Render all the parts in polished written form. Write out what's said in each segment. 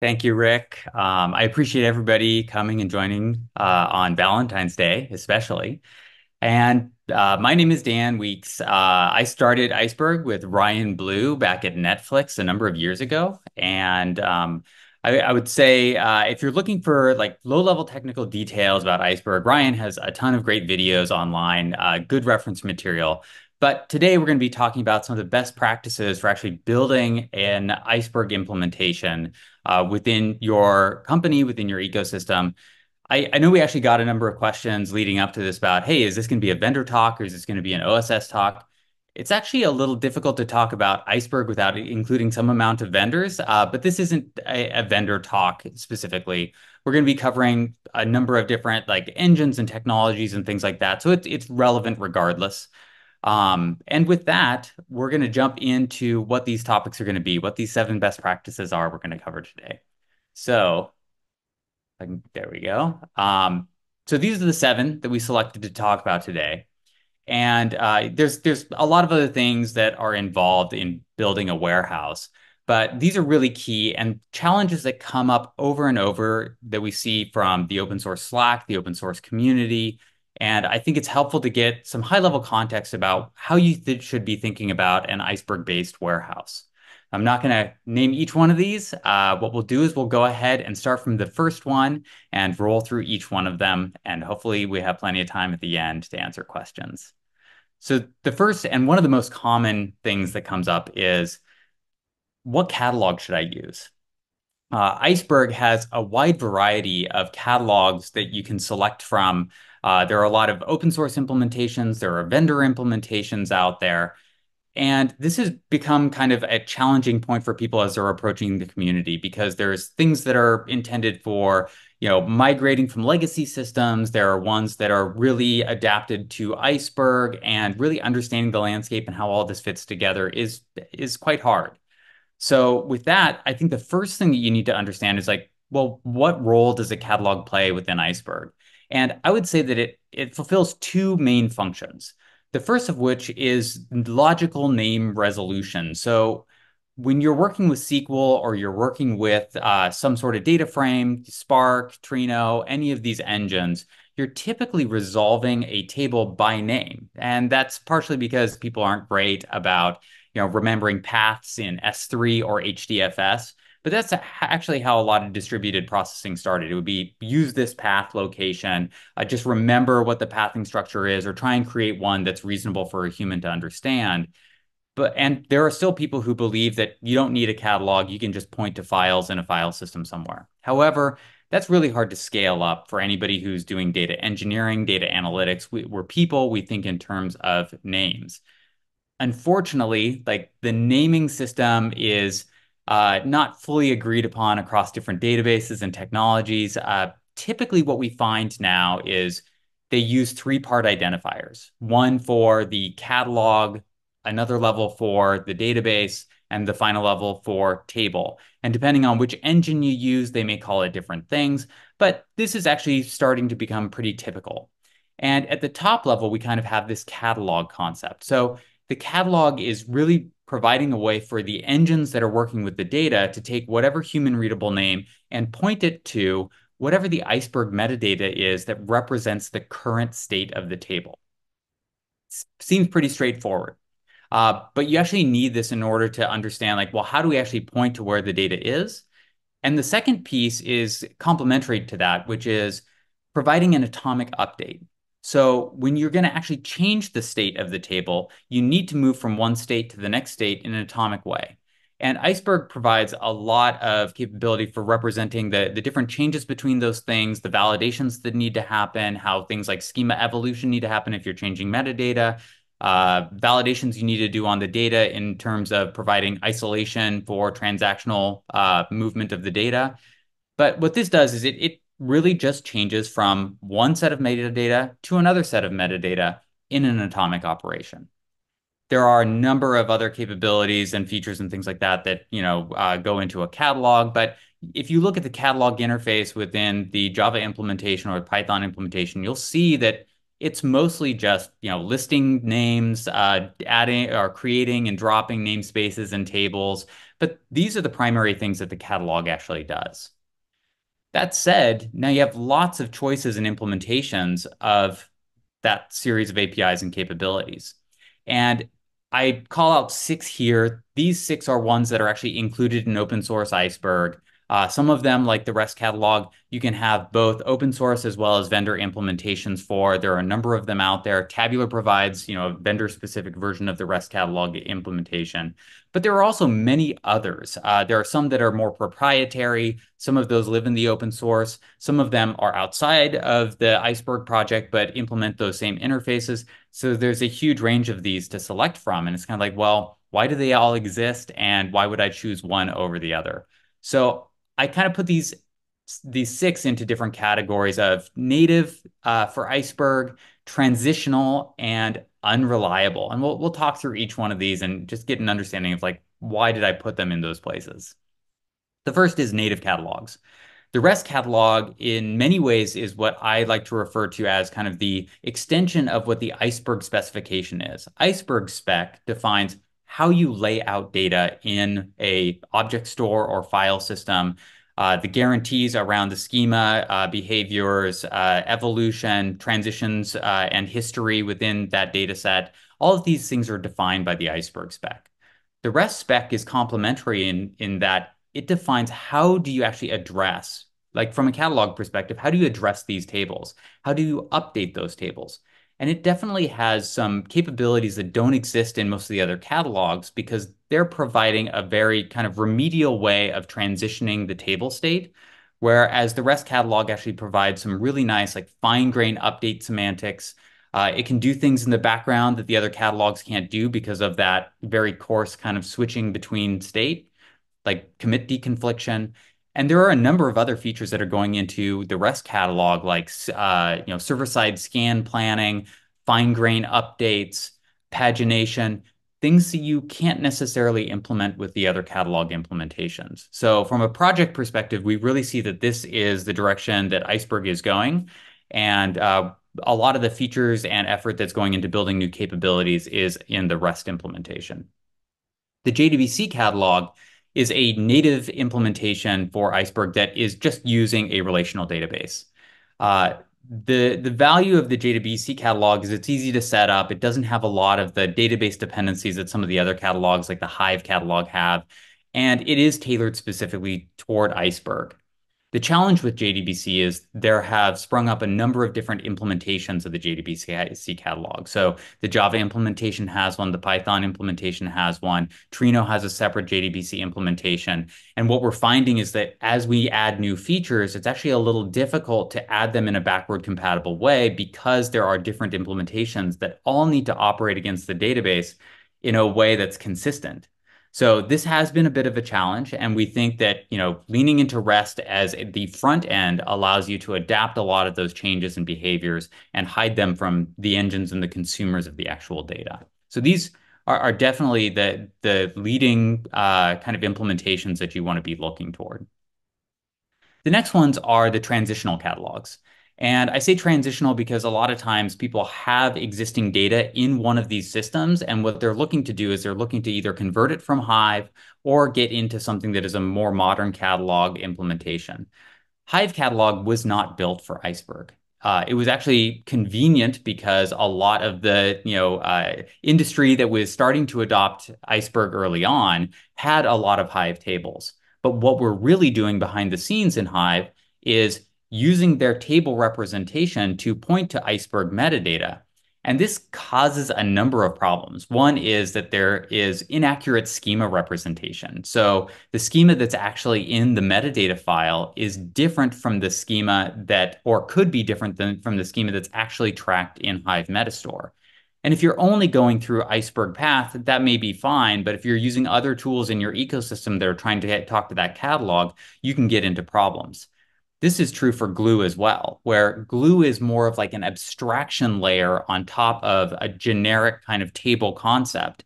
Thank you, Rick. I appreciate everybody coming and joining on Valentine's Day, especially. And my name is Dan Weeks. I started Iceberg with Ryan Blue back at Netflix a number of years ago. And I would say if you're looking for like low-level technical details about Iceberg, Ryan has a ton of great videos online, good reference material. But today we're going to be talking about some of the best practices for actually building an Iceberg implementation within your company, within your ecosystem. I know we actually got a number of questions leading up to this about, hey, is this going to be a vendor talk or is this going to be an OSS talk? It's actually a little difficult to talk about Iceberg without including some amount of vendors, but this isn't a vendor talk specifically. We're going to be covering a number of different like engines and technologies and things like that. So it's relevant regardless. And with that, we're going to jump into what these topics are going to be, what these 7 best practices are we're going to cover today. So there we go. So these are the 7 that we selected to talk about today. And there's a lot of other things that are involved in building a warehouse, but these are really key and challenges that come up over and over that we see from the open source Slack, the open source community. And I think it's helpful to get some high level context about how you should be thinking about an Iceberg-based warehouse. I'm not going to name each one of these. What we'll do is we'll go ahead and start from the first one and roll through each one of them. And hopefully we have plenty of time at the end to answer questions. So the first and one of the most common things that comes up is what catalog should I use? Iceberg has a wide variety of catalogs that you can select from. There are a lot of open source implementations. There are vendor implementations out there. And this has become kind of a challenging point for people as they're approaching the community because there's things that are intended for, migrating from legacy systems. There are ones that are really adapted to Iceberg, and really understanding the landscape and how all this fits together is quite hard. So with that, I think the first thing that you need to understand is like, well, what role does a catalog play within Iceberg? And I would say that it fulfills 2 main functions. The first of which is logical name resolution. So when you're working with SQL or you're working with some sort of data frame, Spark, Trino, any of these engines, you're typically resolving a table by name. And that's partially because people aren't great about remembering paths in S3 or HDFS. But that's actually how a lot of distributed processing started. It would be use this path location, just remember what the pathing structure is, or try and create one that's reasonable for a human to understand. And there are still people who believe that you don't need a catalog, you can just point to files in a file system somewhere. However, that's really hard to scale up for anybody who's doing data engineering, data analytics. We're people, we think in terms of names. Unfortunately, like the naming system is not fully agreed upon across different databases and technologies. Typically, what we find now is they use 3-part identifiers, one for the catalog, another level for the database, and the final level for table. And depending on which engine you use, they may call it different things, but this is actually starting to become pretty typical. And at the top level, we kind of have this catalog concept. So the catalog is really providing a way for the engines that are working with the data to take whatever human readable name and point it to whatever the Iceberg metadata is that represents the current state of the table. Seems pretty straightforward. But you actually need this in order to understand, like, well, how do we actually point to where the data is? And the second piece is complementary to that, which is providing an atomic update. So when you're going to actually change the state of the table, you need to move from one state to the next state in an atomic way. And Iceberg provides a lot of capability for representing the different changes between those things, the validations that need to happen, how things like schema evolution need to happen if you're changing metadata, validations you need to do on the data in terms of providing isolation for transactional movement of the data. But what this does is it really just changes from one set of metadata to another set of metadata in an atomic operation. There are a number of other capabilities and features and things like that that go into a catalog. But if you look at the catalog interface within the Java implementation or Python implementation, you'll see that it's mostly just, listing names, adding or creating and dropping namespaces and tables. But these are the primary things that the catalog actually does. That said, now you have lots of choices and implementations of that series of APIs and capabilities. And I call out six here. These six are ones that are actually included in open source Iceberg. Some of them, like the REST catalog, you can have both open source as well as vendor implementations for. There are a number of them out there. Tabular provides, a vendor-specific version of the REST catalog implementation. But there are also many others. There are some that are more proprietary. Some of those live in the open source. Some of them are outside of the Iceberg project, but implement those same interfaces. So there's a huge range of these to select from. And it's kind of like, well, why do they all exist? And why would I choose one over the other? So I kind of put these six into different categories of native for Iceberg, transitional, and unreliable. And we'll talk through each one of these and just get an understanding of like why did I put them in those places. The first is native catalogs. The REST catalog, in many ways, is what I like to refer to as kind of the extension of what the Iceberg specification is. Iceberg spec defines how you lay out data in a object store or file system, the guarantees around the schema, behaviors, evolution, transitions, and history within that data set. All of these things are defined by the Iceberg spec. The REST spec is complementary in that it defines how do you actually address, like from a catalog perspective, how do you address these tables? How do you update those tables? And it definitely has some capabilities that don't exist in most of the other catalogs because they're providing a very kind of remedial way of transitioning the table state. Whereas the REST catalog actually provides some really nice, like fine-grained update semantics. It can do things in the background that the other catalogs can't do because of that very coarse kind of switching between state, like commit deconfliction. And there are a number of other features that are going into the REST catalog, like server-side scan planning, fine-grain updates, pagination, things that you can't necessarily implement with the other catalog implementations. So from a project perspective, we really see that this is the direction that Iceberg is going. And a lot of the features and effort that's going into building new capabilities is in the REST implementation. The JDBC catalog is a native implementation for Iceberg that is just using a relational database. Uh, the value of the JDBC catalog is it's easy to set up. It doesn't have a lot of the database dependencies that some of the other catalogs, like the Hive catalog, have, and it is tailored specifically toward Iceberg. The challenge with JDBC is there have sprung up a number of different implementations of the JDBC catalog. So the Java implementation has one, the Python implementation has one, Trino has a separate JDBC implementation. And what we're finding is that as we add new features, it's actually a little difficult to add them in a backward compatible way because there are different implementations that all need to operate against the database in a way that's consistent. So this has been a bit of a challenge, and we think that, leaning into REST as the front end allows you to adapt a lot of those changes and behaviors and hide them from the engines and the consumers of the actual data. So these are definitely the leading kind of implementations that you want to be looking toward. The next ones are the transitional catalogs. And I say transitional because a lot of times people have existing data in one of these systems, and what they're looking to do is they're looking to either convert it from Hive or get into something that is a more modern catalog implementation. Hive catalog was not built for Iceberg. It was actually convenient because a lot of the industry that was starting to adopt Iceberg early on had a lot of Hive tables. But what we're really doing behind the scenes in Hive is using their table representation to point to Iceberg metadata. And this causes a number of problems. One is that there is inaccurate schema representation. So the schema that's actually in the metadata file is different from the schema that, or could be different than from the schema that's actually tracked in Hive Metastore. And if you're only going through Iceberg Path, that may be fine. But if you're using other tools in your ecosystem that are trying to talk to that catalog, you can get into problems. This is true for Glue as well, where Glue is more of like an abstraction layer on top of a generic kind of table concept.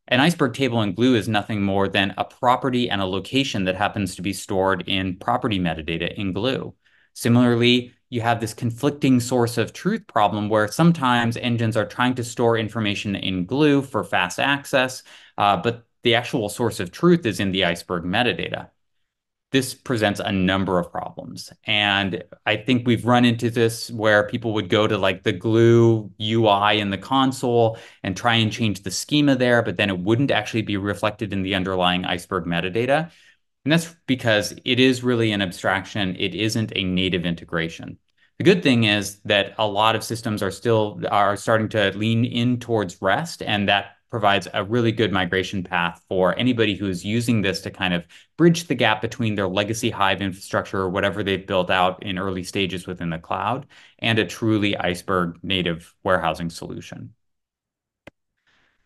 An Iceberg table in Glue is nothing more than a property and a location that happens to be stored in property metadata in Glue. Similarly, you have this conflicting source of truth problem where sometimes engines are trying to store information in glue for fast access, but the actual source of truth is in the Iceberg metadata. This presents a number of problems. And I think we've run into this where people would go to like the Glue UI in the console and try and change the schema there, but then it wouldn't actually be reflected in the underlying Iceberg metadata. And that's because it is really an abstraction. It isn't a native integration. The good thing is that a lot of systems are starting to lean in towards REST, and that provides a really good migration path for anybody who is using this to kind of bridge the gap between their legacy Hive infrastructure or whatever they've built out in early stages within the cloud and a truly Iceberg native warehousing solution.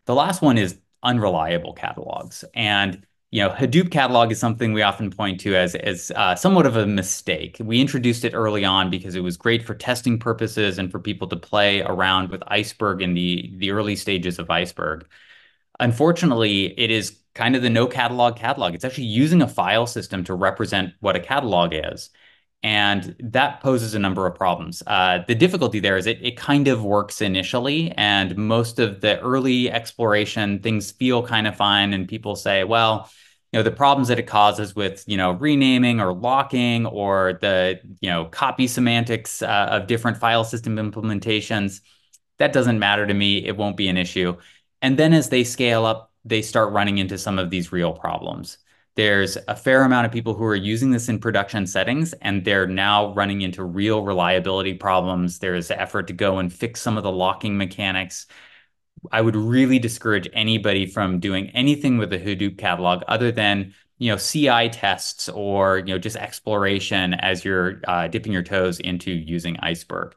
The last one is unreliable catalogs. And Hadoop catalog is something we often point to as somewhat of a mistake. We introduced it early on because it was great for testing purposes and for people to play around with Iceberg in the early stages of Iceberg. Unfortunately, it is kind of the no catalog catalog. It's actually using a file system to represent what a catalog is. And that poses a number of problems. The difficulty there is it kind of works initially, and most of the early exploration, things feel kind of fine, and people say, well, the problems that it causes with, renaming or locking or the, copy semantics of different file system implementations, that doesn't matter to me. It won't be an issue. And then as they scale up, they start running into some of these real problems. There's a fair amount of people who are using this in production settings, and they're now running into real reliability problems. There's effort to go and fix some of the locking mechanics. I would really discourage anybody from doing anything with the Hadoop catalog other than, CI tests or, just exploration as you're dipping your toes into using Iceberg.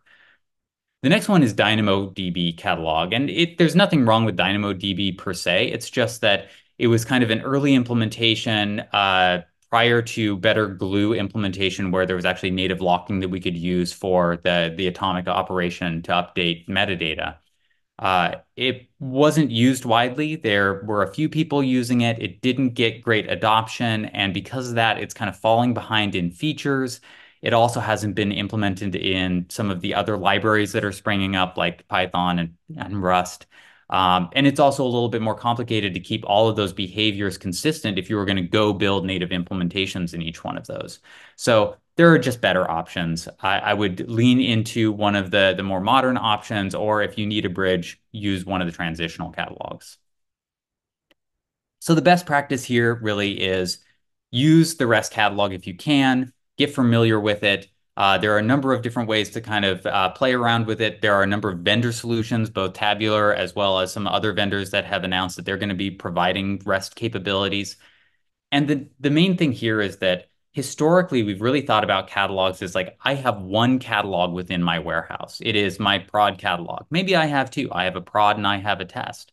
The next one is DynamoDB catalog, and there's nothing wrong with DynamoDB per se. It's just that it was kind of an early implementation prior to better glue implementation, where there was actually native locking that we could use for the atomic operation to update metadata. It wasn't used widely. There were a few people using it. It didn't get great adoption. And because of that, it's kind of falling behind in features. It also hasn't been implemented in some of the other libraries that are springing up, like Python and Rust. And it's also a little bit more complicated to keep all of those behaviors consistent if you were going to go build native implementations in each one of those. So there are just better options. I would lean into one of the more modern options, or if you need a bridge, use one of the transitional catalogs. So the best practice here really is use the REST catalog if you can, get familiar with it. There are a number of different ways to kind of play around with it. There are a number of vendor solutions, both Tabular as well as some other vendors that have announced that they're going to be providing REST capabilities. And the main thing here is that historically, we've really thought about catalogs as like, I have one catalog within my warehouse. It is my prod catalog. Maybe I have two. I have a prod and I have a test.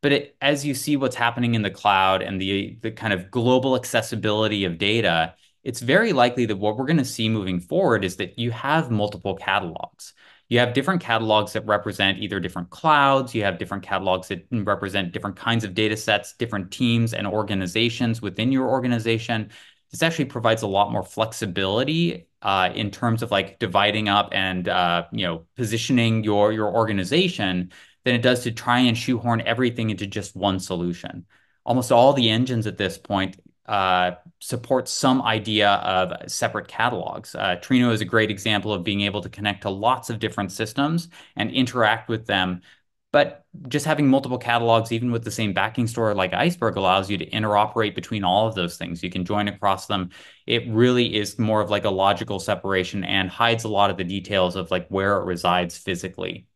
But as you see what's happening in the cloud and the kind of global accessibility of data, it's very likely that what we're going to see moving forward is that you have multiple catalogs. You have different catalogs that represent either different clouds, you have different catalogs that represent different kinds of data sets, different teams and organizations within your organization. This actually provides a lot more flexibility in terms of like dividing up and positioning your organization than it does to try and shoehorn everything into just one solution. Almost all the engines at this point support some idea of separate catalogs. Trino is a great example of being able to connect to lots of different systems and interact with them. But just having multiple catalogs, even with the same backing store like Iceberg, allows you to interoperate between all of those things. You can join across them. It really is more of like a logical separation and hides a lot of the details of like where it resides physically.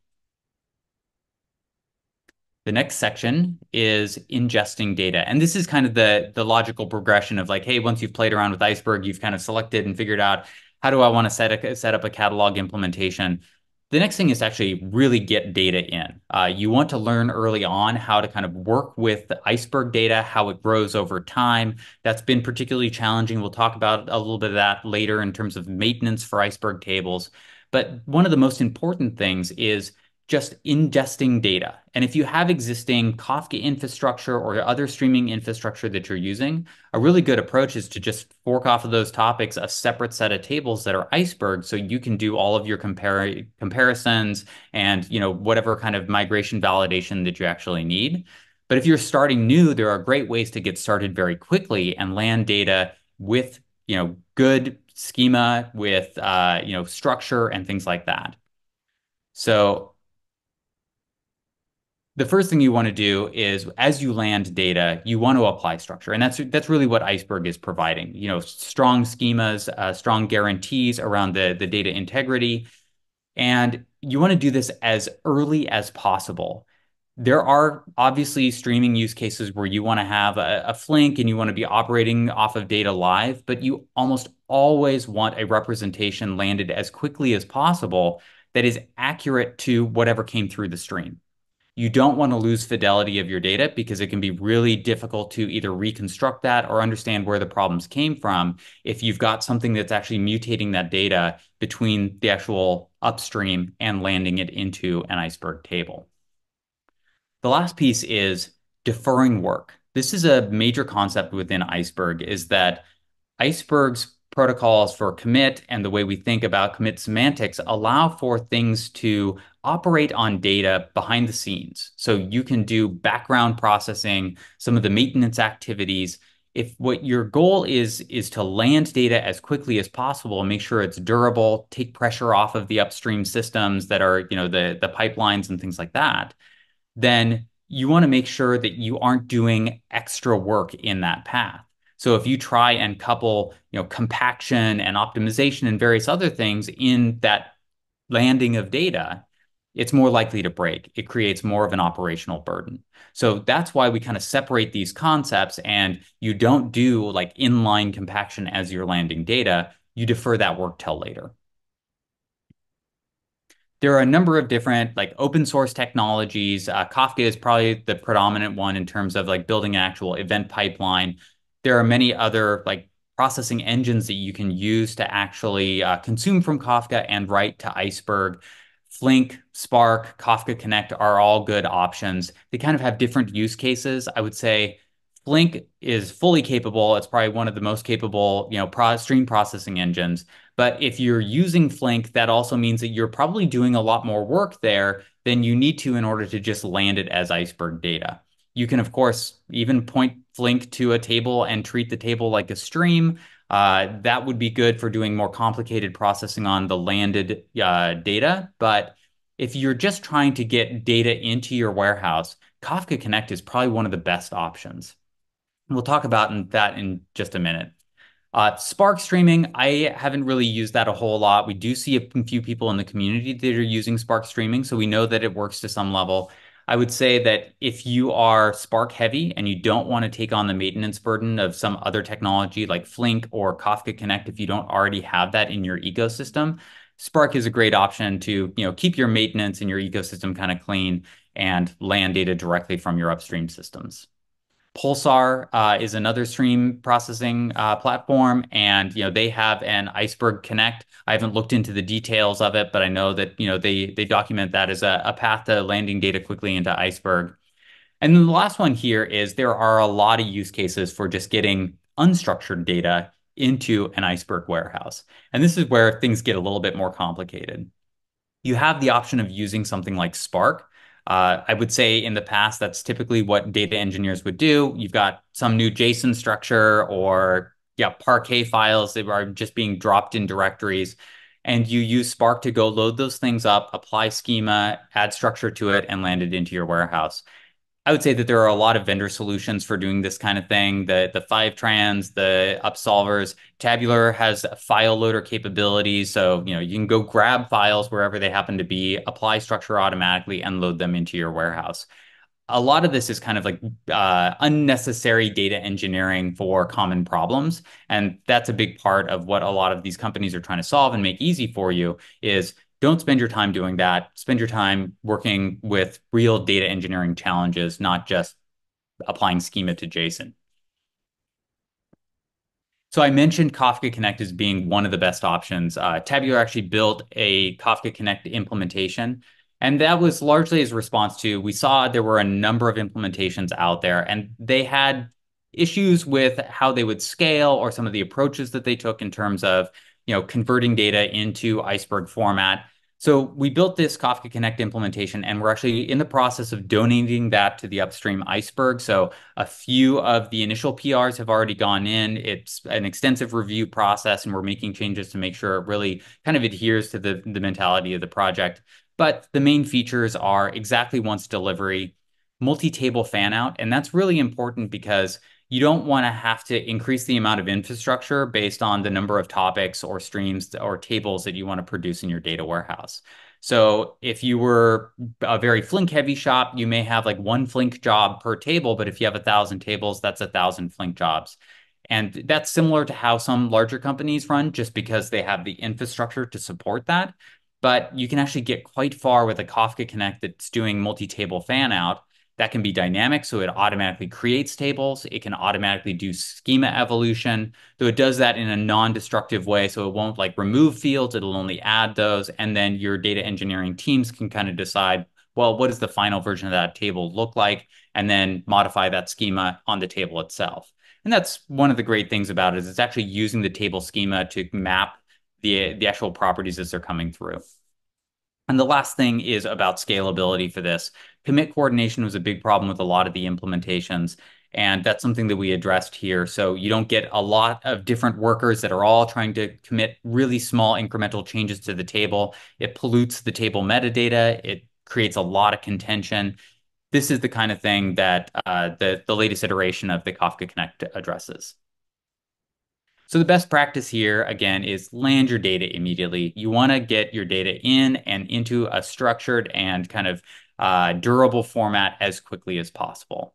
The next section is ingesting data. And this is kind of the logical progression of like, hey, once you've played around with Iceberg, you've kind of selected and figured out how do I want to set up a catalog implementation. The next thing is to actually really get data in. You want to learn early on how to kind of work with the Iceberg data, how it grows over time. That's been particularly challenging. We'll talk about a little bit of that later in terms of maintenance for Iceberg tables. But one of the most important things is just ingesting data. And if you have existing Kafka infrastructure or other streaming infrastructure that you're using, a really good approach is to just fork off of those topics a separate set of tables that are Iceberg, so you can do all of your comparisons and whatever kind of migration validation that you actually need. But if you're starting new, there are great ways to get started very quickly and land data with good schema, with structure and things like that. So the first thing you want to do is, as you land data, you want to apply structure, and that's really what Iceberg is providing. Strong schemas, strong guarantees around the data integrity, and you want to do this as early as possible. There are obviously streaming use cases where you want to have a Flink and you want to be operating off of data live, but you almost always want a representation landed as quickly as possible that is accurate to whatever came through the stream. You don't want to lose fidelity of your data because it can be really difficult to either reconstruct that or understand where the problems came from if you've got something that's actually mutating that data between the actual upstream and landing it into an Iceberg table. The last piece is deferring work. This is a major concept within Iceberg, is that Iceberg's protocols for commit and the way we think about commit semantics allow for things to operate on data behind the scenes. So you can do background processing, some of the maintenance activities. If what your goal is to land data as quickly as possible and make sure it's durable, take pressure off of the upstream systems that are, the pipelines and things like that, then you want to make sure that you aren't doing extra work in that path. So if you try and couple, compaction and optimization and various other things in that landing of data, it's more likely to break. It creates more of an operational burden. So that's why we kind of separate these concepts, and you don't do like inline compaction as you're landing data. You defer that work till later. There are a number of different like open source technologies. Kafka is probably the predominant one in terms of like building an actual event pipeline. There are many other like processing engines that you can use to actually consume from Kafka and write to Iceberg. Flink, Spark, Kafka Connect are all good options. They kind of have different use cases. I would say Flink is fully capable. It's probably one of the most capable, stream processing engines. But if you're using Flink, that also means that you're probably doing a lot more work there than you need to in order to just land it as Iceberg data. You can, of course, even point Flink to a table and treat the table like a stream. That would be good for doing more complicated processing on the landed data. But if you're just trying to get data into your warehouse, Kafka Connect is probably one of the best options. We'll talk about that in just a minute. Spark streaming, I haven't really used that a whole lot. We do see a few people in the community that are using Spark streaming, so we know that it works to some level. I would say that if you are Spark heavy and you don't want to take on the maintenance burden of some other technology like Flink or Kafka Connect, if you don't already have that in your ecosystem, Spark is a great option to, keep your maintenance and your ecosystem kind of clean and land data directly from your upstream systems. Pulsar is another stream processing platform, and they have an Iceberg Connect. I haven't looked into the details of it, but I know that they document that as a path to landing data quickly into Iceberg. And then the last one here is there are a lot of use cases for just getting unstructured data into an Iceberg warehouse, and this is where things get a little bit more complicated. You have the option of using something like Spark. I would say in the past, that's typically what data engineers would do. You've got some new JSON structure or yeah, Parquet files that are just being dropped in directories. And you use Spark to go load those things up, apply schema, add structure to it, and land it into your warehouse. I would say that there are a lot of vendor solutions for doing this kind of thing. The Fivetrans, the Upsolvers, Tabular has file loader capabilities. So, you can go grab files wherever they happen to be, apply structure automatically, and load them into your warehouse. A lot of this is kind of like unnecessary data engineering for common problems. And that's a big part of what a lot of these companies are trying to solve and make easy for you is don't spend your time doing that. Spend your time working with real data engineering challenges, not just applying schema to JSON. So I mentioned Kafka Connect as being one of the best options. Tabular actually built a Kafka Connect implementation. And that was largely as a response to we saw there were a number of implementations out there, and they had issues with how they would scale or some of the approaches that they took in terms of, converting data into Iceberg format. So we built this Kafka Connect implementation, and we're actually in the process of donating that to the upstream Iceberg. So a few of the initial PRs have already gone in. It's an extensive review process, and we're making changes to make sure it really kind of adheres to the mentality of the project. But the main features are exactly once delivery, multi-table fan out, and that's really important because you don't want to have to increase the amount of infrastructure based on the number of topics or streams or tables that you want to produce in your data warehouse. So if you were a very Flink heavy shop, you may have like one Flink job per table, but if you have 1,000 tables, that's 1,000 Flink jobs. And that's similar to how some larger companies run, just because they have the infrastructure to support that. But you can actually get quite far with a Kafka Connect that's doing multi-table fan out. That can be dynamic, so it automatically creates tables. It can automatically do schema evolution, though it does that in a non-destructive way, so it won't like remove fields, it'll only add those, and then your data engineering teams can kind of decide, well, what does the final version of that table look like, and then modify that schema on the table itself. And that's one of the great things about it is it's actually using the table schema to map the actual properties as they're coming through. And the last thing is about scalability for this. Commit coordination was a big problem with a lot of the implementations, and that's something that we addressed here. So you don't get a lot of different workers that are all trying to commit really small incremental changes to the table. It pollutes the table metadata. It creates a lot of contention. This is the kind of thing that the latest iteration of the Kafka Connect addresses. So the best practice here, again, is land your data immediately. You want to get your data in and into a structured and kind of durable format as quickly as possible.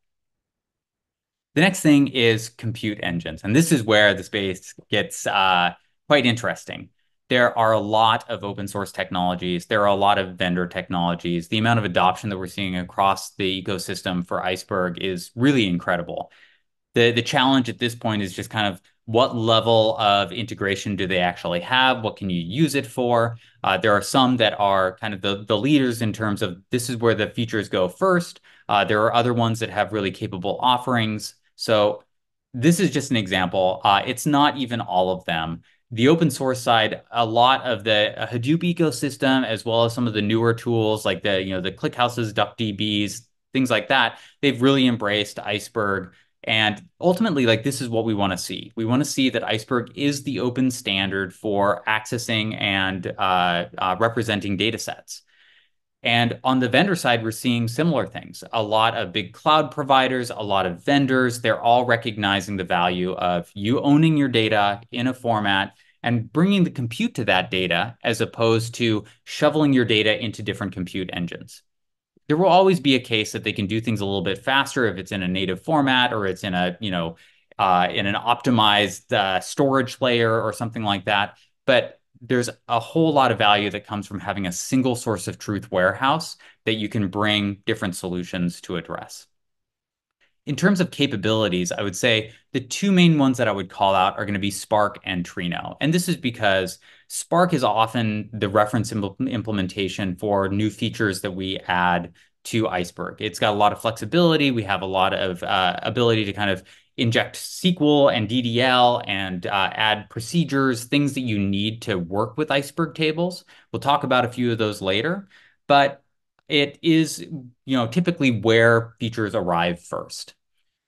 The next thing is compute engines. And this is where the space gets quite interesting. There are a lot of open source technologies. There are a lot of vendor technologies. The amount of adoption that we're seeing across the ecosystem for Iceberg is really incredible. The challenge at this point is just kind of what level of integration do they actually have? What can you use it for? There are some that are kind of the leaders in terms of this is where the features go first. There are other ones that have really capable offerings. So this is just an example. It's not even all of them. The open source side, a lot of the Hadoop ecosystem, as well as some of the newer tools like the ClickHouses, DuckDBs, things like that, they've really embraced Iceberg. And ultimately, like this is what we want to see. We want to see that Iceberg is the open standard for accessing and representing data sets. And on the vendor side, we're seeing similar things. A lot of big cloud providers, a lot of vendors, they're all recognizing the value of you owning your data in a format and bringing the compute to that data as opposed to shoveling your data into different compute engines. There will always be a case that they can do things a little bit faster if it's in a native format or it's in in an optimized storage layer or something like that. But there's a whole lot of value that comes from having a single source of truth warehouse that you can bring different solutions to address. In terms of capabilities, I would say the two main ones that I would call out are going to be Spark and Trino. And this is because Spark is often the reference implementation for new features that we add to Iceberg. It's got a lot of flexibility. We have a lot of ability to kind of inject SQL and DDL and add procedures, things that you need to work with Iceberg tables. We'll talk about a few of those later, but it is, typically where features arrive first.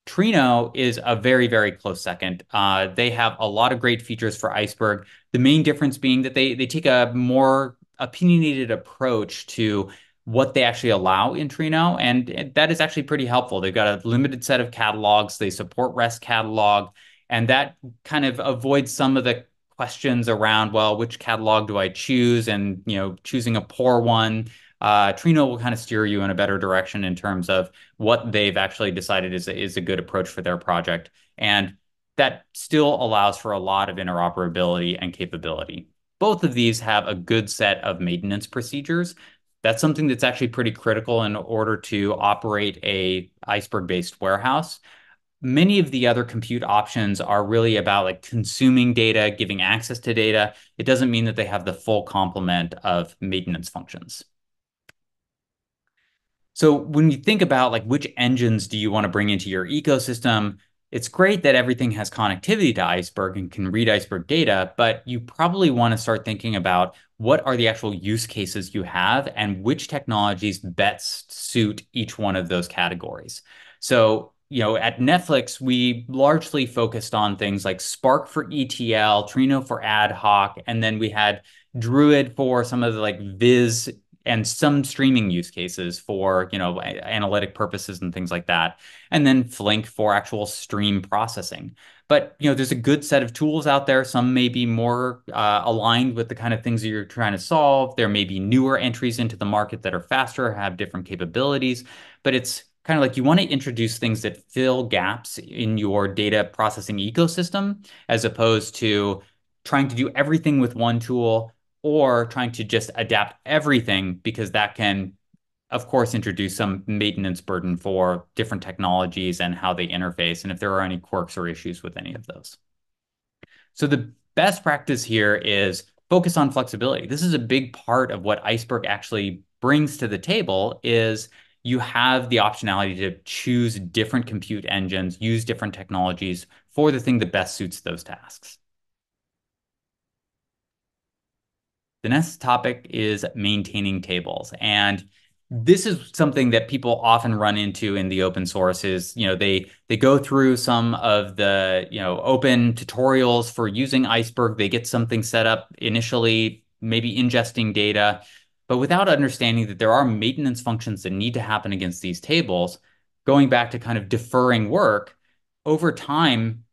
Trino is a very, very close second. They have a lot of great features for Iceberg. The main difference being that they take a more opinionated approach to what they actually allow in Trino, and that is actually pretty helpful. They've got a limited set of catalogs. They support REST catalog, and that kind of avoids some of the questions around, well, which catalog do I choose? And choosing a poor one. Trino will kind of steer you in a better direction in terms of what they've actually decided is a good approach for their project. And that still allows for a lot of interoperability and capability. Both of these have a good set of maintenance procedures. That's something that's actually pretty critical in order to operate a Iceberg-based warehouse. Many of the other compute options are really about like consuming data, giving access to data. It doesn't mean that they have the full complement of maintenance functions. So when you think about like which engines do you want to bring into your ecosystem, it's great that everything has connectivity to Iceberg and can read Iceberg data, but you probably want to start thinking about what are the actual use cases you have and which technologies best suit each one of those categories. So, at Netflix, we largely focused on things like Spark for ETL, Trino for ad hoc, and then we had Druid for some of the like Viz and some streaming use cases for, analytic purposes and things like that. And then Flink for actual stream processing. But, there's a good set of tools out there. Some may be more aligned with the kind of things that you're trying to solve. There may be newer entries into the market that are faster, have different capabilities. But it's kind of like you want to introduce things that fill gaps in your data processing ecosystem, as opposed to trying to do everything with one tool or trying to just adapt everything because that can, of course, introduce some maintenance burden for different technologies and how they interface, and if there are any quirks or issues with any of those. So the best practice here is focus on flexibility. This is a big part of what Iceberg actually brings to the table is you have the optionality to choose different compute engines, use different technologies for the thing that best suits those tasks. The next topic is maintaining tables. And this is something that people often run into in the open source is, they go through some of the, open tutorials for using Iceberg. They get something set up initially, maybe ingesting data, but without understanding that there are maintenance functions that need to happen against these tables, going back to kind of deferring work over time,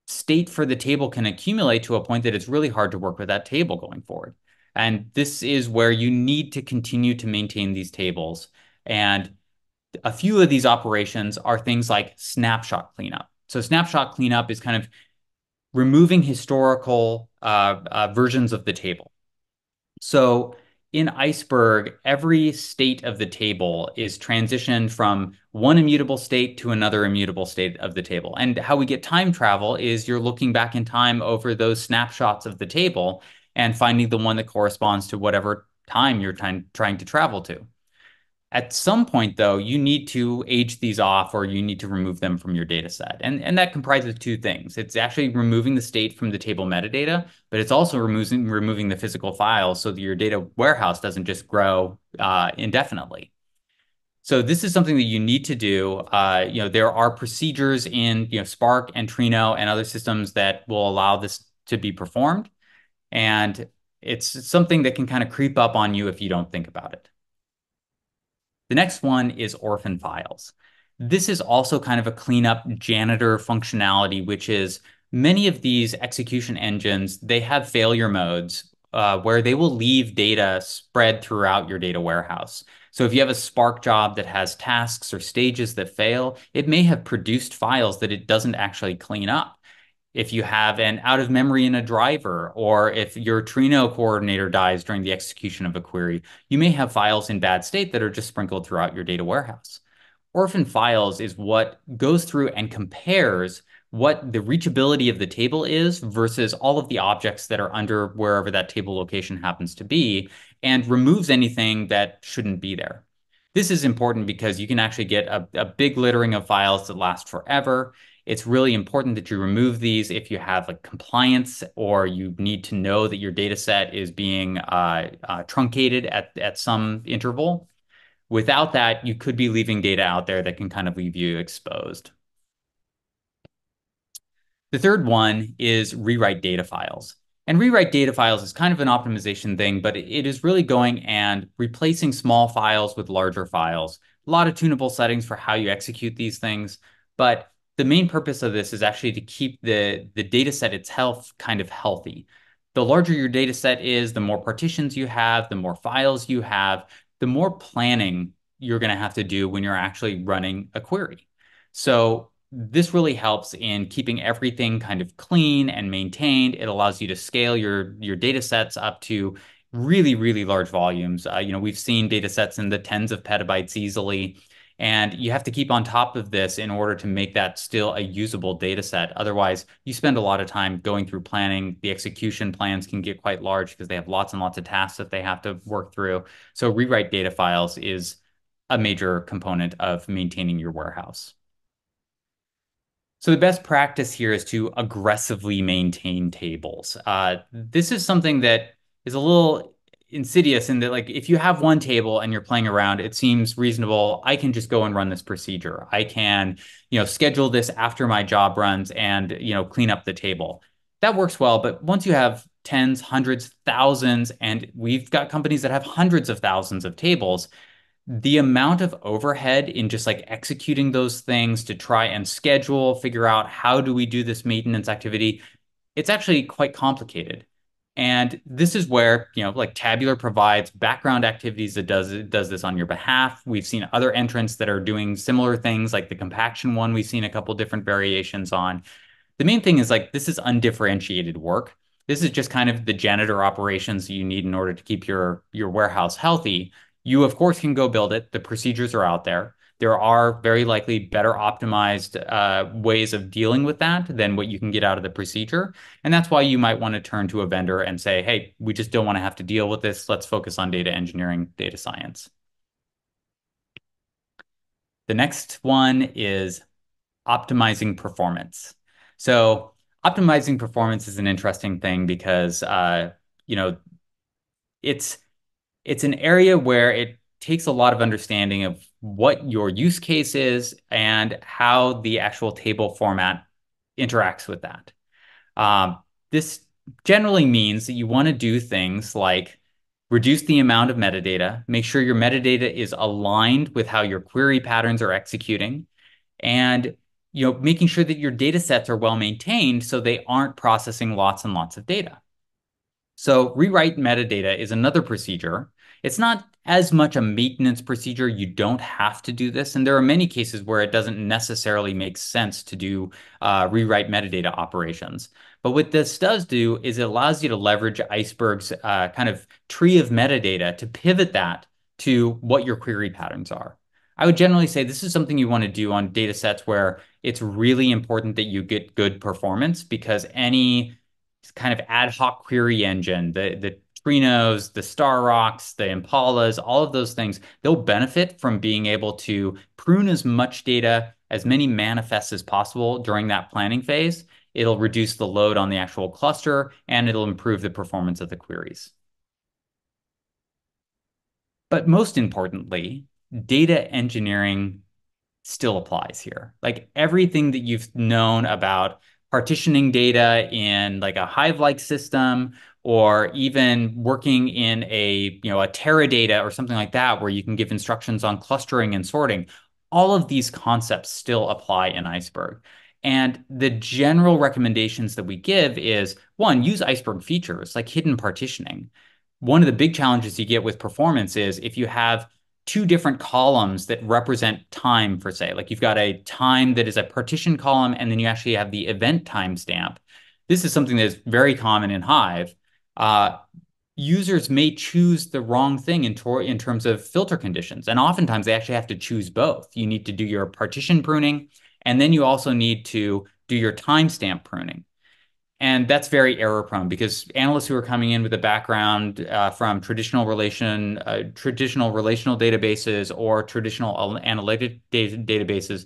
state for the table can accumulate to a point that it's really hard to work with that table going forward. And this is where you need to continue to maintain these tables. And a few of these operations are things like snapshot cleanup. So snapshot cleanup is kind of removing historical versions of the table. So in Iceberg, every state of the table is transitioned from one immutable state to another immutable state of the table. And how we get time travel is you're looking back in time over those snapshots of the table and finding the one that corresponds to whatever time you're trying to travel to. At some point, though, you need to age these off or you need to remove them from your data set. And that comprises two things. It's actually removing the state from the table metadata, but it's also removing the physical files so that your data warehouse doesn't just grow indefinitely. So this is something that you need to do. There are procedures in Spark and Trino and other systems that will allow this to be performed. And it's something that can kind of creep up on you if you don't think about it. The next one is orphan files. This is also kind of a cleanup janitor functionality, which is many of these execution engines, they have failure modes where they will leave data spread throughout your data warehouse. So if you have a Spark job that has tasks or stages that fail, it may have produced files that it doesn't actually clean up. If you have an out of memory in a driver, or if your Trino coordinator dies during the execution of a query, you may have files in bad state that are just sprinkled throughout your data warehouse. Orphan files is what goes through and compares what the reachability of the table is versus all of the objects that are under wherever that table location happens to be, and removes anything that shouldn't be there. This is important because you can actually get a big littering of files that last forever. It's really important that you remove these if you have like compliance or you need to know that your data set is being truncated at some interval. Without that, you could be leaving data out there that can kind of leave you exposed. The third one is rewrite data files. And rewrite data files is kind of an optimization thing, but it is really going and replacing small files with larger files. A lot of tunable settings for how you execute these things, but the main purpose of this is actually to keep the data set itself kind of healthy. The larger your data set is, the more partitions you have, the more files you have, the more planning you're going to have to do when you're actually running a query. So this really helps in keeping everything kind of clean and maintained. It allows you to scale your data sets up to really, really large volumes. We've seen data sets in the tens of petabytes easily, and you have to keep on top of this in order to make that still a usable data set. Otherwise, you spend a lot of time going through planning. The execution plans can get quite large because they have lots and lots of tasks that they have to work through. So rewrite data files is a major component of maintaining your warehouse. So the best practice here is to aggressively maintain tables. This is something that is a little insidious in that, like, if you have one table and you're playing around, it seems reasonable. I can just go and run this procedure. I can, schedule this after my job runs and, clean up the table. That works well, but once you have tens, hundreds, thousands, and we've got companies that have hundreds of thousands of tables, the amount of overhead in just like executing those things to try and schedule, figure out how do we do this maintenance activity, it's actually quite complicated. And this is where, like Tabular provides background activities that does this on your behalf. We've seen other entrants that are doing similar things, like the compaction one we've seen a couple different variations on. The main thing is like this is undifferentiated work. This is just kind of the janitor operations you need in order to keep your warehouse healthy. You, of course, can go build it. The procedures are out there. There are very likely better optimized ways of dealing with that than what you can get out of the procedure. And that's why you might want to turn to a vendor and say, hey, we just don't want to have to deal with this. Let's focus on data engineering, data science. The next one is optimizing performance. So optimizing performance is an interesting thing because you know it's it's an area where it takes a lot of understanding of what your use case is and how the actual table format interacts with that. Um, this generally means that you want to do things like reduce the amount of metadata, make sure your metadata is aligned with how your query patterns are executing, and making sure that your data sets are well maintained so they aren't processing lots and lots of data. So rewrite metadata is another procedure. It's not as much a maintenance procedure. You don't have to do this. And there are many cases where it doesn't necessarily make sense to do rewrite metadata operations. But what this does do is it allows you to leverage Iceberg's kind of tree of metadata to pivot that to what your query patterns are. I would generally say this is something you want to do on data sets where it's really important that you get good performance because any kind of ad hoc query engine, the Trinos, the Star Rocks, the Impalas, all of those things, they'll benefit from being able to prune as much data, as many manifests as possible during that planning phase. It'll reduce the load on the actual cluster and it'll improve the performance of the queries. But most importantly, data engineering still applies here. Like everything that you've known about partitioning data in like a Hive-like system, or even working in a Teradata or something like that, where you can give instructions on clustering and sorting, all of these concepts still apply in Iceberg. And the general recommendations that we give is one, use Iceberg features like hidden partitioning. One of the big challenges you get with performance is if you have two different columns that represent time, for say, like you've got a time that is a partition column, and then you actually have the event timestamp. This is something that is very common in Hive. Uh, Users may choose the wrong thing in terms of filter conditions, and oftentimes they actually have to choose both. You need to do your partition pruning, and then you also need to do your timestamp pruning. And that's very error prone because analysts who are coming in with a background from traditional relational databases or traditional analytic databases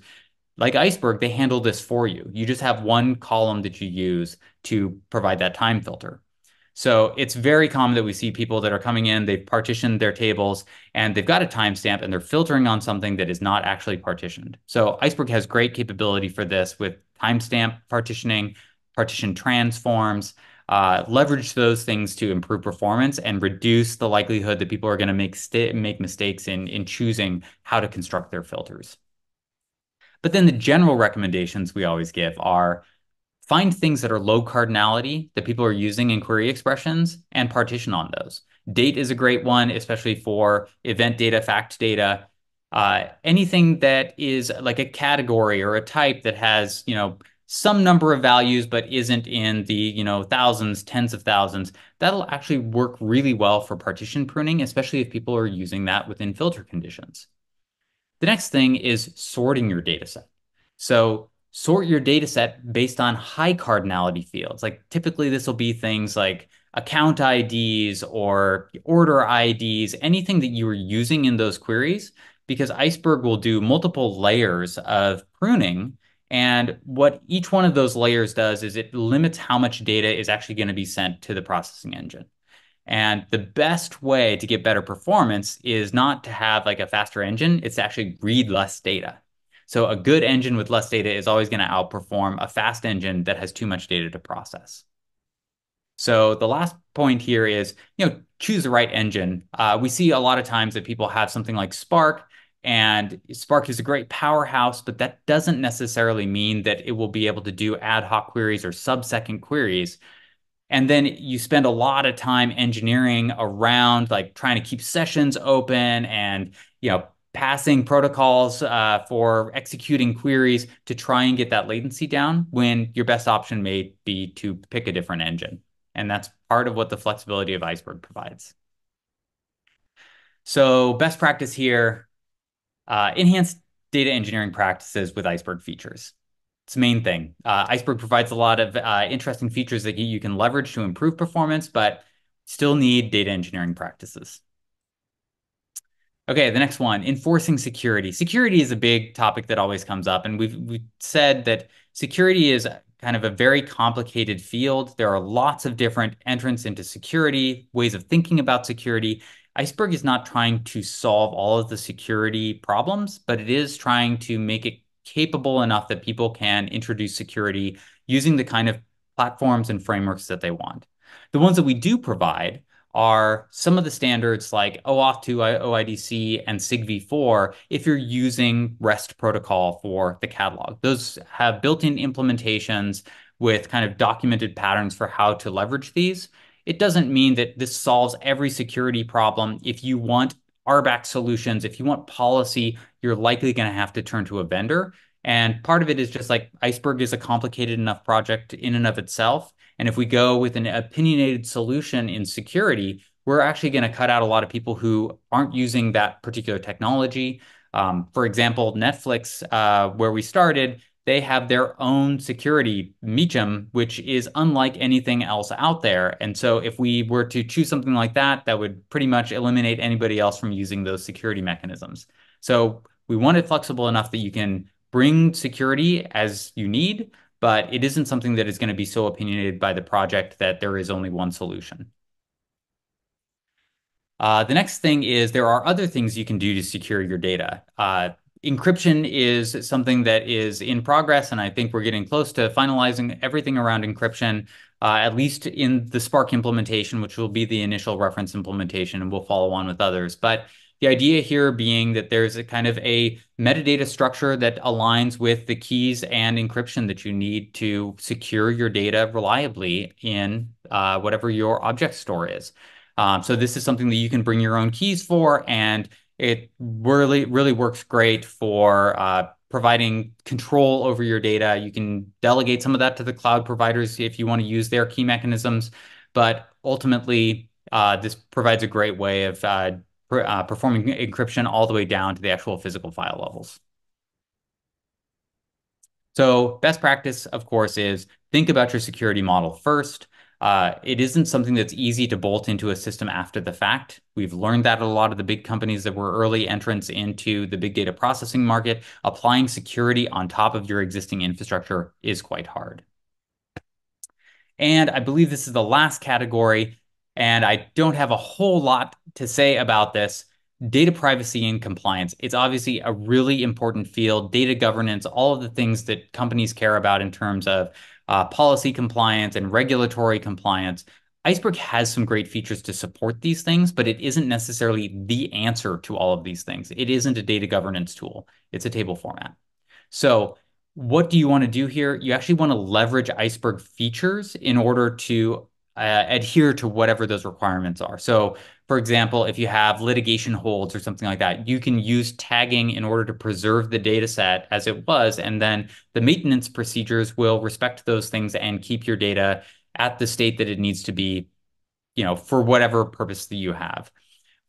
like Iceberg, they handle this for you. You just have one column that you use to provide that time filter. So it's very common that we see people that are coming in, they've partitioned their tables, and they've got a timestamp, and they're filtering on something that is not actually partitioned. So Iceberg has great capability for this with timestamp partitioning, partition transforms, leverage those things to improve performance and reduce the likelihood that people are going to make mistakes in choosing how to construct their filters. But then the general recommendations we always give are find things that are low cardinality that people are using in query expressions and partition on those. Date is a great one, especially for event data, fact data. Anything that is like a category or a type that has, some number of values but isn't in the, thousands, tens of thousands, that'll actually work really well for partition pruning, especially if people are using that within filter conditions. The next thing is sorting your data set. So sort your data set based on high cardinality fields. Like typically this will be things like account IDs or order IDs, anything that you are using in those queries. because Iceberg will do multiple layers of pruning. And what each one of those layers does is it limits how much data is actually going to be sent to the processing engine. And the best way to get better performance is not to have like a faster engine, it's to actually read less data. So a good engine with less data is always going to outperform a fast engine that has too much data to process. So the last point here is, choose the right engine. We see a lot of times that people have something like Spark, and Spark is a great powerhouse, but that doesn't necessarily mean that it will be able to do ad hoc queries or sub-second queries. And then you spend a lot of time engineering around like trying to keep sessions open and, passing protocols for executing queries to try and get that latency down when your best option may be to pick a different engine. And that's part of what the flexibility of Iceberg provides. So best practice here, enhance data engineering practices with Iceberg features. It's the main thing. Iceberg provides a lot of interesting features that you can leverage to improve performance, but still need data engineering practices. Okay, the next one, enforcing security. Security is a big topic that always comes up, and we've said that security is kind of a very complicated field. There are lots of different entrants into security, ways of thinking about security. Iceberg is not trying to solve all of the security problems, but it is trying to make it capable enough that people can introduce security using the kind of platforms and frameworks that they want. The ones that we do provide are some of the standards like OAuth 2, OIDC, and SIG-v4 if you're using REST protocol for the catalog. Those have built-in implementations with kind of documented patterns for how to leverage these. It doesn't mean that this solves every security problem. If you want RBAC solutions, if you want policy, you're likely going to have to turn to a vendor. And part of it is just like Iceberg is a complicated enough project in and of itself. And if we go with an opinionated solution in security, we're actually going to cut out a lot of people who aren't using that particular technology. For example, Netflix, where we started, they have their own security, Meacham, which is unlike anything else out there. And so if we were to choose something like that, that would pretty much eliminate anybody else from using those security mechanisms. So we want it flexible enough that you can bring security as you need, but it isn't something that is going to be so opinionated by the project that there is only one solution. The next thing is there are other things you can do to secure your data. Encryption is something that is in progress, and I think we're getting close to finalizing everything around encryption, at least in the Spark implementation, which will be the initial reference implementation, and we'll follow on with others. But the idea here being that there's a kind of a metadata structure that aligns with the keys and encryption that you need to secure your data reliably in whatever your object store is. So this is something that you can bring your own keys for, and it really, really works great for providing control over your data. You can delegate some of that to the cloud providers if you want to use their key mechanisms, but ultimately, this provides a great way of performing encryption all the way down to the actual physical file levels. So best practice, of course, is think about your security model first. It isn't something that's easy to bolt into a system after the fact. We've learned that a lot of the big companies that were early entrants into the big data processing market, applying security on top of your existing infrastructure is quite hard. And I believe this is the last category, and I don't have a whole lot to say about this. Data privacy and compliance. It's obviously a really important field. Data governance, all of the things that companies care about in terms of policy compliance and regulatory compliance. Iceberg has some great features to support these things, but it isn't necessarily the answer to all of these things. It isn't a data governance tool. It's a table format. So what do you want to do here? You actually want to leverage Iceberg features in order to adhere to whatever those requirements are. So, for example, if you have litigation holds or something like that, you can use tagging in order to preserve the data set as it was, and then the maintenance procedures will respect those things and keep your data at the state that it needs to be, for whatever purpose that you have.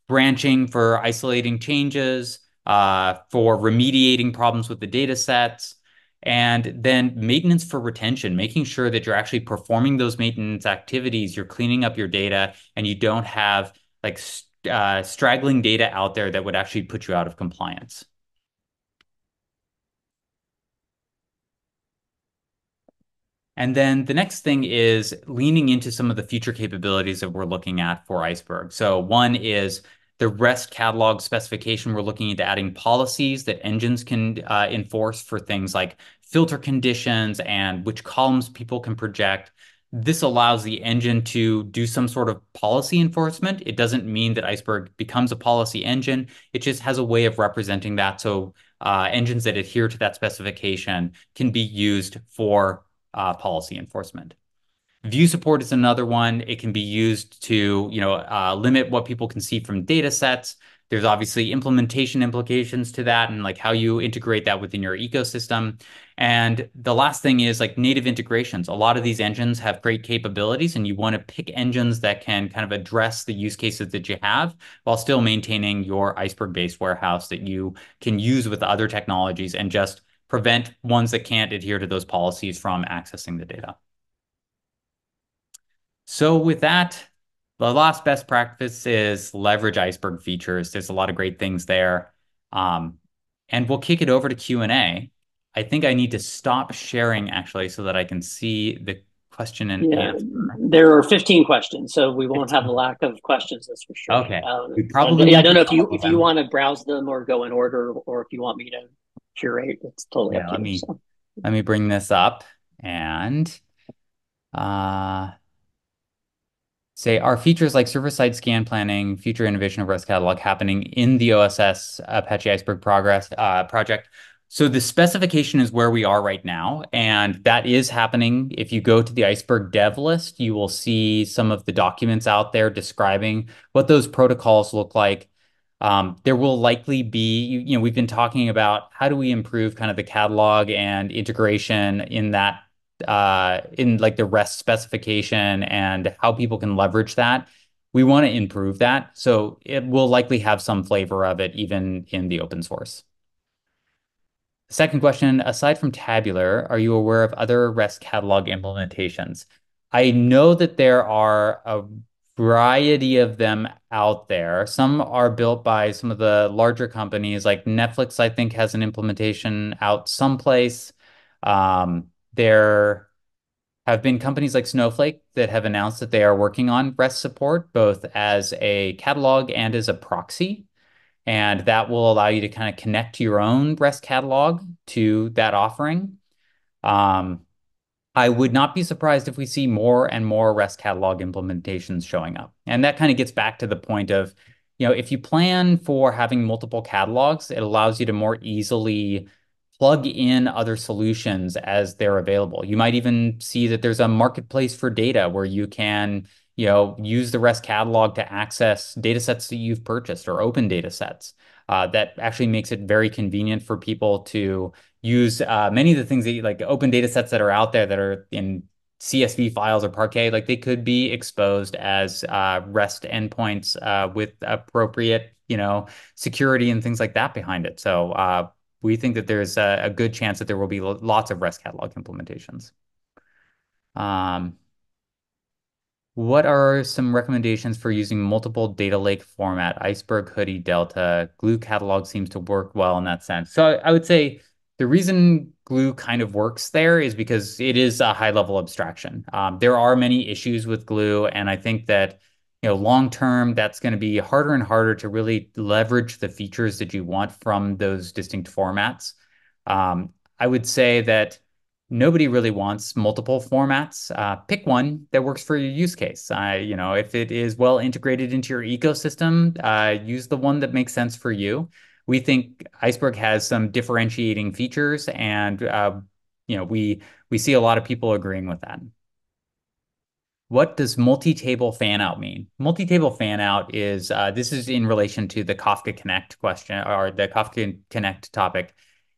Branching for isolating changes, for remediating problems with the data sets, and then maintenance for retention, making sure that you're actually performing those maintenance activities, you're cleaning up your data, and you don't have like straggling data out there that would actually put you out of compliance. And then the next thing is leaning into some of the feature capabilities that we're looking at for Iceberg. So one is the REST catalog specification. We're looking into adding policies that engines can enforce for things like filter conditions and which columns people can project. This allows the engine to do some sort of policy enforcement. It doesn't mean that Iceberg becomes a policy engine. It just has a way of representing that. So engines that adhere to that specification can be used for policy enforcement. View support is another one. It can be used to, limit what people can see from data sets. There's obviously implementation implications to that and like how you integrate that within your ecosystem. And the last thing is like native integrations. A lot of these engines have great capabilities, and you want to pick engines that can kind of address the use cases that you have while still maintaining your Iceberg-based warehouse that you can use with other technologies and just prevent ones that can't adhere to those policies from accessing the data. So with that, the last best practice is leverage Iceberg features. There's a lot of great things there. Um, and we'll kick it over to Q&A. I think I need to stop sharing actually so that I can see the question and Yeah, answer. there are 15 questions, so we won't have a 15. lack of questions, that's for sure. Okay. We But probably yeah, I won't don't get know to all of if you them. want to browse them or go in order, or if you want me to curate. It's totally up Yeah, to you. So let me bring this up and uh say, are features like server-side scan planning, future innovation of REST catalog happening in the OSS Apache Iceberg progress project? So the specification is where we are right now, and that is happening. If you go to the Iceberg dev list, you will see some of the documents out there describing what those protocols look like. There will likely be, we've been talking about how do we improve kind of the catalog and integration in that in like the REST specification and how people can leverage that. We want to improve that. So it will likely have some flavor of it even in the open source. Second question, aside from Tabular, are you aware of other REST catalog implementations? I know that there are a variety of them out there. Some are built by some of the larger companies, like Netflix, I think, has an implementation out someplace. There have been companies like Snowflake that have announced that they are working on REST support, both as a catalog and as a proxy. And that will allow you to kind of connect your own REST catalog to that offering. Um, I would not be surprised if we see more and more REST catalog implementations showing up. And that kind of gets back to the point of, if you plan for having multiple catalogs, it allows you to more easily plug in other solutions as they're available. You might even see that there's a marketplace for data where you can, use the REST catalog to access data sets that you've purchased or open data sets. That actually makes it very convenient for people to use many of the things that like open data sets that are out there that are in CSV files or Parquet, like they could be exposed as REST endpoints with appropriate, security and things like that behind it. So we think that there's a good chance that there will be lots of REST catalog implementations. Um, what are some recommendations for using multiple data lake format? Iceberg, Hoodie, Delta, Glue catalog seems to work well in that sense. So I would say the reason Glue kind of works there is because it is a high level abstraction. There are many issues with Glue, and I think that long term that's going to be harder and harder to really leverage the features that you want from those distinct formats. I would say that nobody really wants multiple formats. Pick one that works for your use case. If it is well integrated into your ecosystem, use the one that makes sense for you. We think Iceberg has some differentiating features, and we see a lot of people agreeing with that. What does multi-table fan out mean? Multi-table fan out is this is in relation to the Kafka Connect question or the Kafka Connect topic.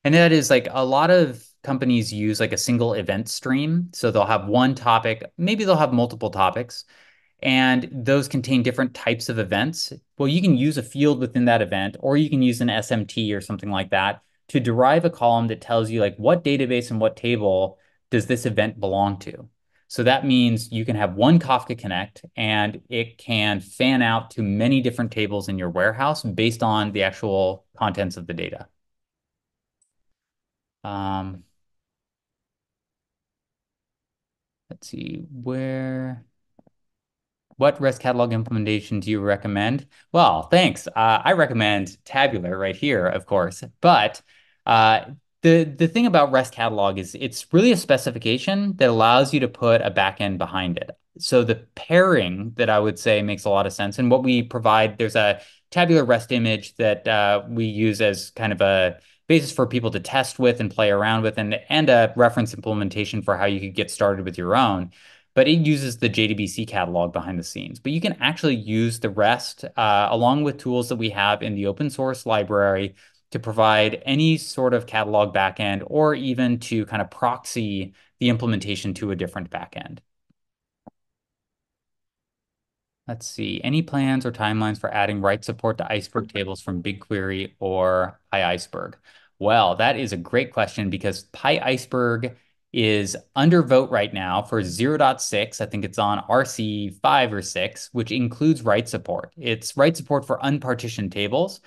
And that is like a lot of companies use like a single event stream. So they'll have one topic, maybe they'll have multiple topics, and those contain different types of events. Well, you can use a field within that event, or you can use an SMT or something like that to derive a column that tells you like what database and what table does this event belong to. So that means you can have one Kafka connect and it can fan out to many different tables in your warehouse based on the actual contents of the data. Um, let's see, what REST catalog implementation do you recommend? Well, thanks. I recommend Tabular right here, of course. But uh, the thing about REST catalog is it's really a specification that allows you to put a backend behind it. So the pairing that I would say makes a lot of sense. And what we provide, there's a Tabular REST image that we use as kind of a basis for people to test with and play around with, and a reference implementation for how you could get started with your own, but it uses the JDBC catalog behind the scenes. But you can actually use the REST along with tools that we have in the open source library to provide any sort of catalog backend or even to kind of proxy the implementation to a different backend. Let's see. Any plans or timelines for adding write support to Iceberg tables from BigQuery or PyIceberg? Well, that is a great question because PyIceberg is under vote right now for 0.6. I think it's on RC 5 or 6, which includes write support. It's write support for unpartitioned tables.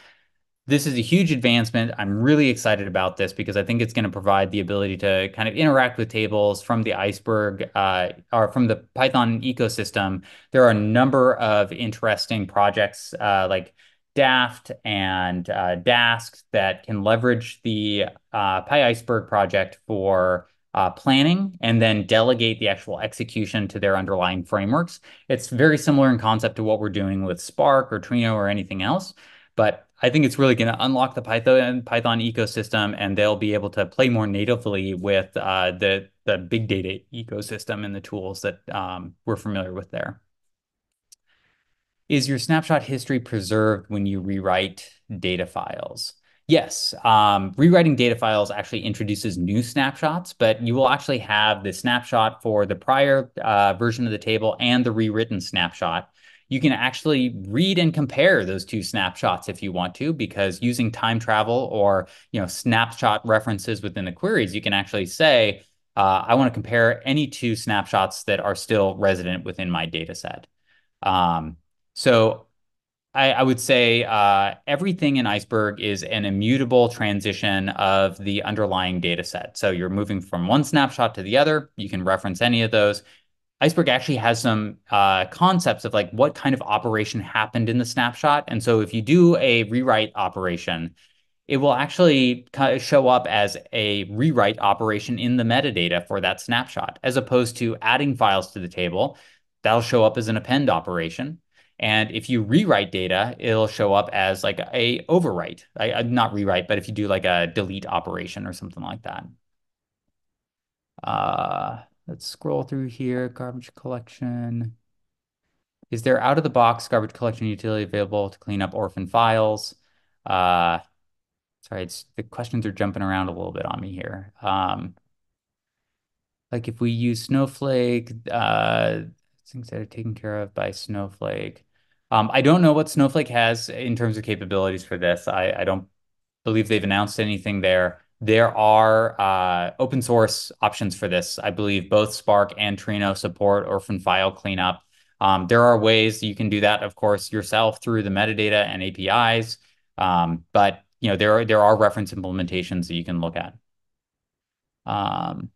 This is a huge advancement. I'm really excited about this because I think it's going to provide the ability to kind of interact with tables from the Iceberg or from the Python ecosystem. There are a number of interesting projects like Daft and Dask that can leverage the PyIceberg project for planning and then delegate the actual execution to their underlying frameworks. It's very similar in concept to what we're doing with Spark or Trino or anything else. But I think it's really going to unlock the Python ecosystem, and they'll be able to play more natively with the big data ecosystem and the tools that we're familiar with there. Is your snapshot history preserved when you rewrite data files? Yes, rewriting data files actually introduces new snapshots, but you will actually have the snapshot for the prior version of the table and the rewritten snapshot. You can actually read and compare those two snapshots if you want to, because using time travel or snapshot references within the queries, you can actually say, I want to compare any two snapshots that are still resident within my data set. Um, so I would say everything in Iceberg is an immutable transition of the underlying data set. So you're moving from one snapshot to the other. You can reference any of those. Iceberg actually has some concepts of like what kind of operation happened in the snapshot. And so if you do a rewrite operation, it will actually kind of show up as a rewrite operation in the metadata for that snapshot, as opposed to adding files to the table. That'll show up as an append operation. And if you rewrite data, it'll show up as like a overwrite. Not rewrite, but if you do like a delete operation or something like that. Let's scroll through here. Garbage collection. Is there out of the box garbage collection utility available to clean up orphan files? Uh, Sorry, the questions are jumping around a little bit on me here. Like if we use Snowflake, things that are taken care of by Snowflake. I don't know what Snowflake has in terms of capabilities for this. I don't believe they've announced anything there. There are open source options for this. I believe both Spark and Trino support orphan file cleanup. There are ways you can do that, of course, yourself through the metadata and APIs. But there are reference implementations that you can look at. Um,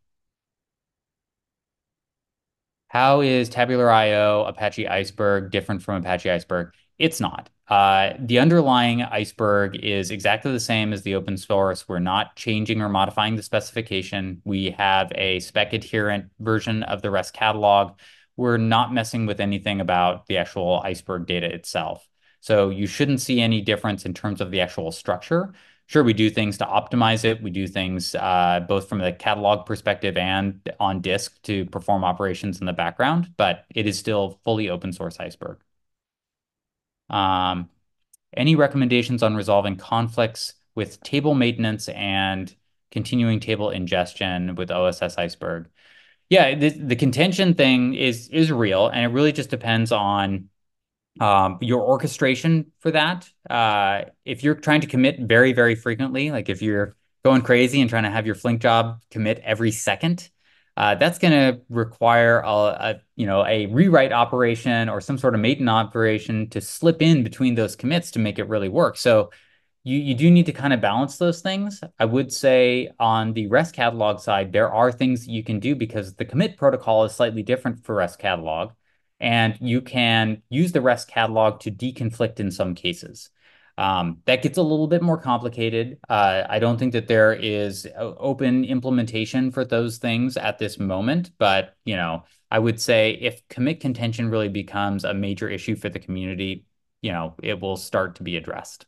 How is Tabular IO Apache Iceberg different from Apache Iceberg? It's not. The underlying Iceberg is exactly the same as the open source. We're not changing or modifying the specification. We have a spec adherent version of the REST catalog. We're not messing with anything about the actual Iceberg data itself. So you shouldn't see any difference in terms of the actual structure. Sure, we do things to optimize it. We do things both from the catalog perspective and on disk to perform operations in the background, but it is still fully open source Iceberg. Um, any recommendations on resolving conflicts with table maintenance and continuing table ingestion with OSS Iceberg? Yeah, the contention thing is real, and it really just depends on your orchestration for that. If you're trying to commit very, very frequently, like if you're going crazy and trying to have your Flink job commit every second, that's going to require a rewrite operation or some sort of maintenance operation to slip in between those commits to make it really work. So you do need to kind of balance those things. I would say on the REST catalog side, there are things that you can do because the commit protocol is slightly different for REST catalog, and you can use the REST catalog to deconflict in some cases. That gets a little bit more complicated. I don't think that there is open implementation for those things at this moment, but I would say if commit contention really becomes a major issue for the community, it will start to be addressed.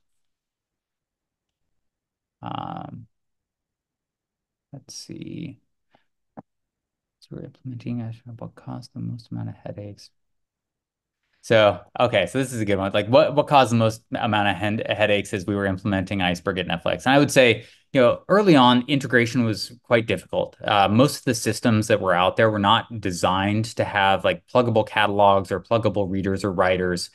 Um, let's see. So we're implementing what caused the most amount of headaches. So, okay, so this is a good one. Like what caused the most amount of headaches as we were implementing Iceberg at Netflix? And I would say, early on, integration was quite difficult. Most of the systems that were out there were not designed to have like pluggable catalogs or pluggable readers or writers.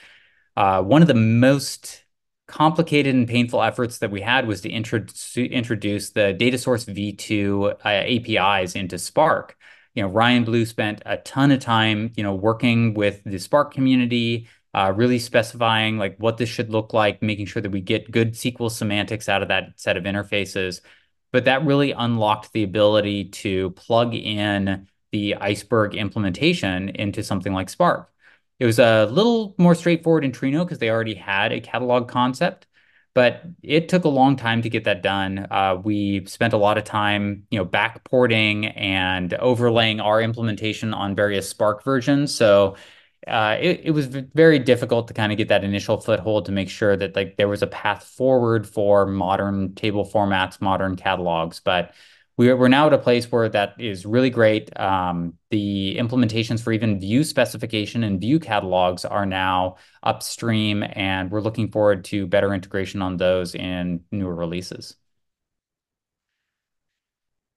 One of the most complicated and painful efforts that we had was to introduce the data source v2 APIs into Spark. Ryan Blue spent a ton of time, working with the Spark community, really specifying like what this should look like, making sure that we get good SQL semantics out of that set of interfaces. But that really unlocked the ability to plug in the Iceberg implementation into something like Spark. It was a little more straightforward in Trino because they already had a catalog concept, but it took a long time to get that done. We spent a lot of time, backporting and overlaying our implementation on various Spark versions. So it was very difficult to kind of get that initial foothold to make sure that like there was a path forward for modern table formats, modern catalogs. But we're now at a place where that is really great. The implementations for even view specification and view catalogs are now upstream, and we're looking forward to better integration on those in newer releases.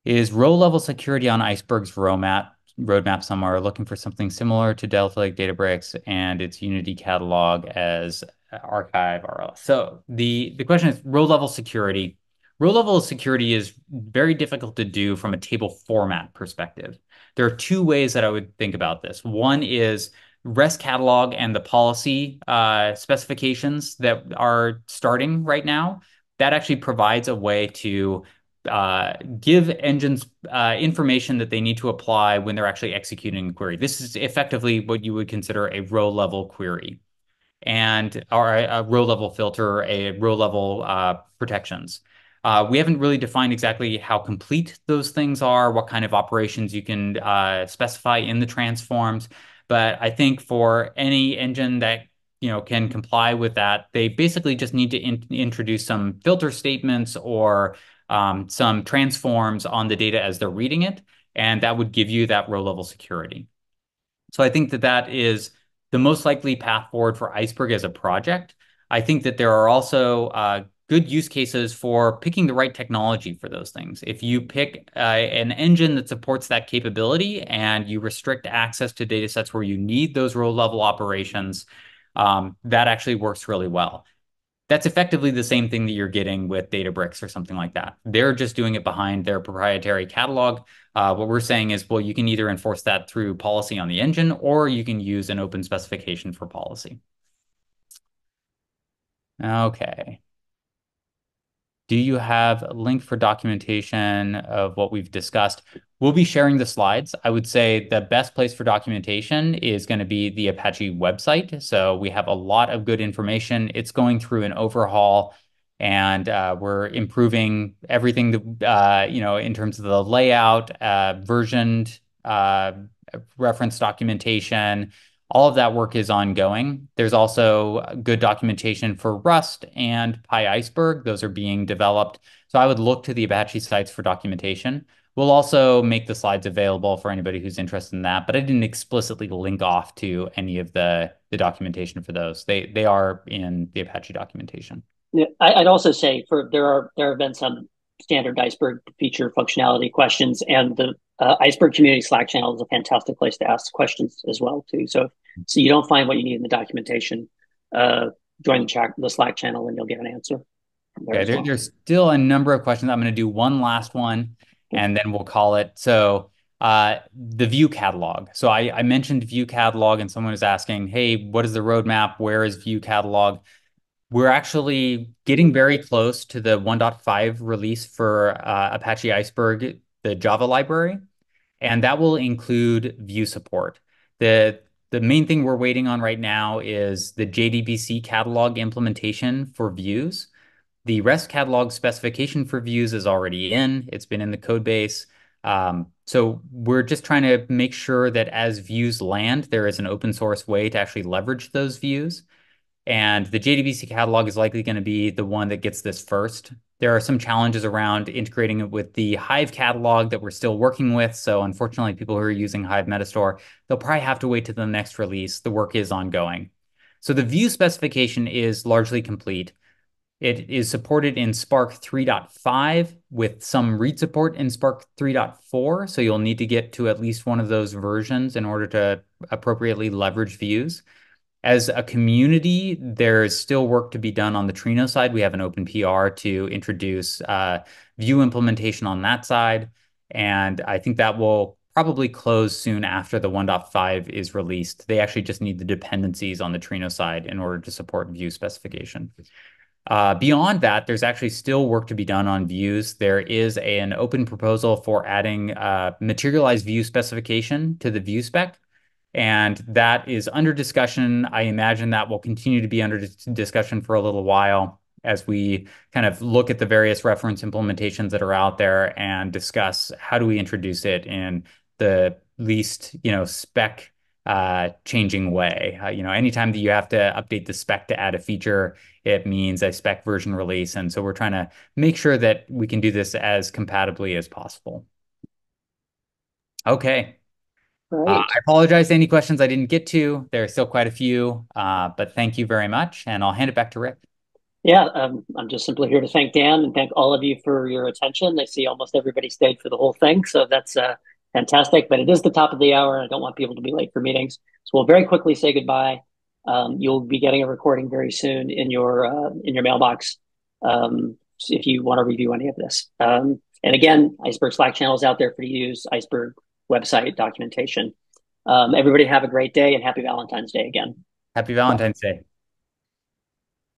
Is row level security on Iceberg's roadmap somewhere? Looking for something similar to Delta Lake Databricks and its Unity catalog as archive RLS. So the question is row level security. Row level security is very difficult to do from a table format perspective. There are two ways that I would think about this. One is REST catalog and the policy specifications that are starting right now. That actually provides a way to give engines information that they need to apply when they're actually executing a query. This is effectively what you would consider a row level query and or a row level filter, a row level protections. We haven't really defined exactly how complete those things are, what kind of operations you can specify in the transforms. But I think for any engine that can comply with that, they basically just need to introduce some filter statements or some transforms on the data as they're reading it, and that would give you that row level security. So I think that that is the most likely path forward for Iceberg as a project. I think that there are also good use cases for picking the right technology for those things. If you pick an engine that supports that capability and you restrict access to data sets where you need those row level operations, that actually works really well. That's effectively the same thing that you're getting with Databricks or something like that. They're just doing it behind their proprietary catalog. What we're saying is, well, you can either enforce that through policy on the engine, or you can use an open specification for policy. Okay. Do you have a link for documentation of what we've discussed? We'll be sharing the slides. I would say the best place for documentation is going to be the Apache website. So we have a lot of good information. It's going through an overhaul, and we're improving everything that, in terms of the layout, versioned reference documentation. All of that work is ongoing. There's also good documentation for Rust and PyIceberg. Those are being developed. So I would look to the Apache sites for documentation. We'll also make the slides available for anybody who's interested in that, but I didn't explicitly link off to any of the documentation for those. They are in the Apache documentation. Yeah, I'd also say there have been some standard Iceberg feature functionality questions, and the Iceberg community Slack channel is a fantastic place to ask questions as well too. So you don't find what you need in the documentation, uh, join the Slack channel and you'll get an answer from there Okay, as well. there's still a number of questions. I'm going to do one last one Okay. and then we'll call it. So The view catalog. So I mentioned view catalog, and someone was asking, hey, what is the roadmap? Where is view catalog? We're actually getting very close to the 1.5 release for Apache Iceberg, the Java library, and that will include view support. The the main thing we're waiting on right now is the JDBC catalog implementation for views. The REST catalog specification for views is already in. It's been in the code base. So we're just trying to make sure that as views land, there is an open source way to actually leverage those views. And the JDBC catalog is likely going to be the one that gets this first. There are some challenges around integrating it with the Hive catalog that we're still working with. So unfortunately, people who are using Hive Metastore, they'll probably have to wait to the next release. The work is ongoing. So the view specification is largely complete. It is supported in Spark 3.5 with some read support in Spark 3.4. So you'll need to get to at least one of those versions in order to appropriately leverage views. As a community, there's still work to be done on the Trino side. We have an open PR to introduce Vue implementation on that side. And I think that will probably close soon after the 1.5 is released. They actually just need the dependencies on the Trino side in order to support Vue specification. Beyond that, there's actually still work to be done on views. There is an open proposal for adding materialized view specification to the view spec, and that is under discussion. I imagine that will continue to be under discussion for a little while as we kind of look at the various reference implementations that are out there and discuss how do we introduce it in the least, spec changing way. Anytime that you have to update the spec to add a feature, it means a spec version release. And so we're trying to make sure that we can do this as compatibly as possible. Okay. Right. I apologize to any questions I didn't get to. There are still quite a few, but thank you very much. And I'll hand it back to Rick. Yeah, I'm just simply here to thank Dan and thank all of you for your attention. I see almost everybody stayed for the whole thing, so that's fantastic. But it is the top of the hour, and I don't want people to be late for meetings. So we'll very quickly say goodbye. You'll be getting a recording very soon in your mailbox if you want to review any of this. And again, Iceberg Slack channel is out there for you to use. Iceberg website documentation. Everybody have a great day and happy Valentine's Day again. Happy Bye. Valentine's Day.